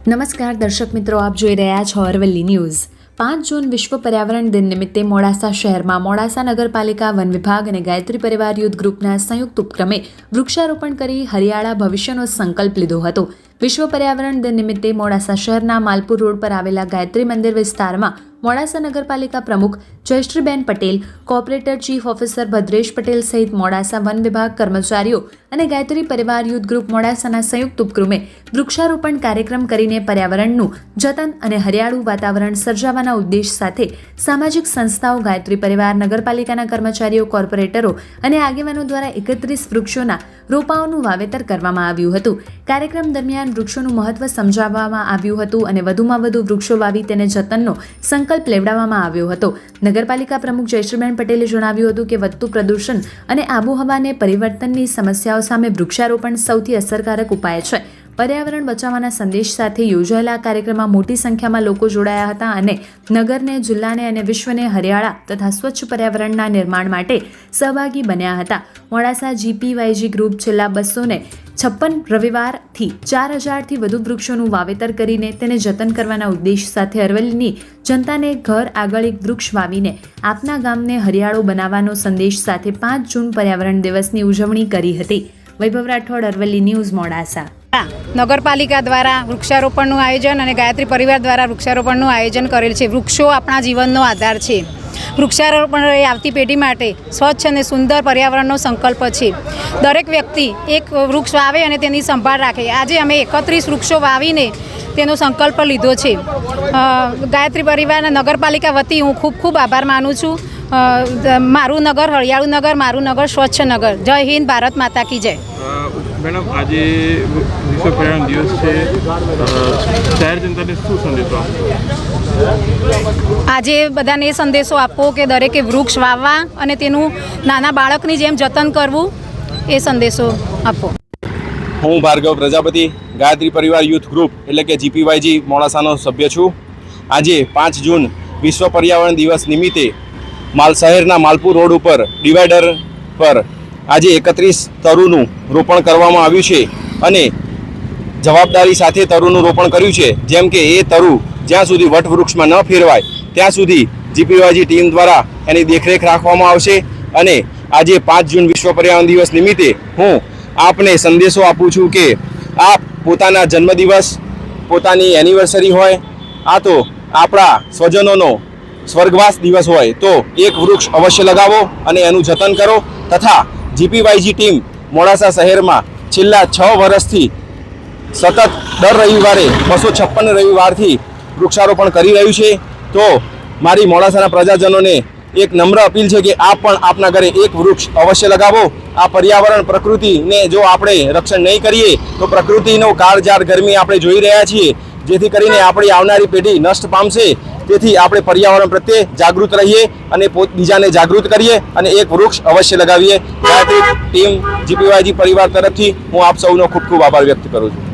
નમસ્કાર દર્શક મિત્રો, આપ જોઈ રહ્યા છો અરવલ્લી ન્યૂઝ। 5 જૂન વિશ્વ પર્યાવરણ દિન નિમિત્તે મોડાસા શહેરમાં મોડાસા નગરપાલિકા, વન વિભાગ અને ગાયત્રી પરિવાર યુથ ગ્રુપના સંયુક્ત ઉપક્રમે વૃક્ષારોપણ કરી હરિયાળા ભવિષ્યનો સંકલ્પ લીધો હતો। વિશ્વ પર્યાવરણ દિન નિમિત્તે મોડાસા શહેરના માલપુર રોડ પર આવેલા ગાયત્રી મંદિર વિસ્તારમાં મોડાસા નગરપાલિકા પ્રમુખ Jayshreeben Patel, corporator chief officer Bhadresh Patel સહિત મોડાસા વન વિભાગ કર્મચારીઓ અને ગાયત્રી પરિવાર યુથ ગ્રુપ મોડાસાના સંયુક્ત ઉપક્રમે વૃક્ષારોપણ કાર્યક્રમ કરીને પર્યાવરણનું જતન અને હરિયાળું વાતાવરણ સર્જાવવાના ઉદ્દેશ સાથે સામાજિક સંસ્થાઓ, ગાયત્રી પરિવાર, નગરપાલિકાના કર્મચારીઓ, કોર્પોરેટરો અને આગેવાનો દ્વારા 31 વૃક્ષોના રોપાઓનું વાવેતર કરવામાં આવ્યું હતું। કાર્યક્રમ દરમિયાન વૃક્ષોનું મહત્વ સમજાવવામાં આવ્યું હતું અને વધુમાં વધુ વૃક્ષો વાવી તેને જતનનો સંકલ્પ લેવડાવવામાં આવ્યો હતો। નગરપાલિકા પ્રમુખ જયશ્રીબેન પટેલે જણાવ્યું હતું કે વધતું પ્રદૂષણ અને આબોહવાને પરિવર્તનની સમસ્યાઓ સામે વૃક્ષારોપણ સૌથી અસરકારક ઉપાય છે। પર્યાવરણ બચાવવાના સંદેશ સાથે યોજાયેલા આ કાર્યક્રમમાં મોટી સંખ્યામાં લોકો જોડાયા હતા અને નગરને, જિલ્લાને અને વિશ્વને હરિયાળા તથા સ્વચ્છ પર્યાવરણના નિર્માણ માટે સહભાગી બન્યા હતા। મોડાસા જીપીવાયજી ગ્રુપ છેલ્લા 256 રવિવારથી 4000થી વધુ વૃક્ષોનું વાવેતર કરીને તેને જતન કરવાના ઉદ્દેશ સાથે અરવલ્લીની જનતાને ઘર આગળ એક વૃક્ષ વાવીને આપના ગામને હરિયાળો બનાવવાનો સંદેશ સાથે 5 જૂન પર્યાવરણ દિવસની ઉજવણી કરી હતી। વૈભવ રાઠોડ, અરવલ્લી ન્યૂઝ, મોડાસા। નગરપાલિકા દ્વારા વૃક્ષારોપણનું આયોજન અને ગાયત્રી પરિવાર દ્વારા વૃક્ષારોપણનું આયોજન કરેલ છે। વૃક્ષો આપણા જીવનનો આધાર છે। વૃક્ષારોપણ એ આવતી પેઢી માટે સ્વચ્છ અને સુંદર પર્યાવરણનો સંકલ્પ છે। દરેક વ્યક્તિ એક વૃક્ષ વાવે અને તેની સંભાળ રાખે। આજે અમે 31 વૃક્ષો વાવીને તેનો સંકલ્પ લીધો છે। ગાયત્રી પરિવારના નગરપાલિકા વતી હું ખૂબ આભાર માનું છું। મારું નગર હરિયાળું નગર, મારું નગર સ્વચ્છ નગર। જય હિન્દ, ભારત માતા કી જય। મેડમ, આજે વિશ્વ પર્યાવરણ દિવસ છે, શહેર જનતાને શું સંદેશો આપો? આજે બધાને એ સંદેશો આપો કે દરેકે વૃક્ષ વાવવા અને તેનું નાના બાળકની જેમ જતન કરવું, એ સંદેશો આપો। હું ભાર્ગવ પ્રજાપતિ, ગાયત્રી પરિવાર યુથ ગ્રુપ એટલે કે જીપીવાયજી મોડાસાનો સભ્ય છું। આજે 5 જૂન વિશ્વ પર્યાવરણ દિવસ નિમિત્તે શહેરના માલપુર રોડ ઉપર ડિવાઈડર પર આજે 31 તરુનું રોપણ કરવામાં આવ્યું છે અને જવાબદારી સાથે તરુનું રોપણ કર્યું છે। જેમ કે એ તરુ જ્યાં સુધી વટવૃક્ષમાં ન ફેરવાય ત્યાં સુધી જીપીવાયજી ટીમ દ્વારા એની દેખરેખ રાખવામાં આવશે। અને આજે 5 જૂન વિશ્વ પર્યાવરણ દિવસ નિમિત્તે હું આપને સંદેશો આપું છું કે આપ પોતાના જન્મદિવસ, પોતાની એનિવર્સરી હોય, આ તો આપણા સ્વજનોનો સ્વર્ગવાસ દિવસ હોય તો એક વૃક્ષ અવશ્ય લગાવો અને એનું જતન કરો। તથા જીપીવાયજી ટીમ મોડાસા શહેરમાં છેલ્લા 6 વર્ષથી સતત દર રવિવારે 256 રવિવારથી વૃક્ષારોપણ કરી રહ્યું છે। તો મારી મોડાસાના પ્રજાજનોને એક નમ્ર અપીલ છે કે આપ પણ આપના ઘરે એક વૃક્ષ અવશ્ય લગાવો। આ પર્યાવરણ, પ્રકૃતિને જો આપણે રક્ષણ નહીં કરીએ તો પ્રકૃતિનો કાળઝાળ ગરમી આપણે જોઈ રહ્યા છીએ, જેથી કરીને આપણી આવનારી પેઢી નષ્ટ પામશે। તેથી આપણે પર્યાવરણ પ્રત્યે જાગૃત રહીએ અને બીજાને જાગૃત કરીએ અને એક વૃક્ષ અવશ્ય લગાવીએ। ગાયત્રી ટીમ, જીપીવાયજી પરિવાર તરફથી હું આપ સૌનો ખૂબ આભાર વ્યક્ત કરું છું।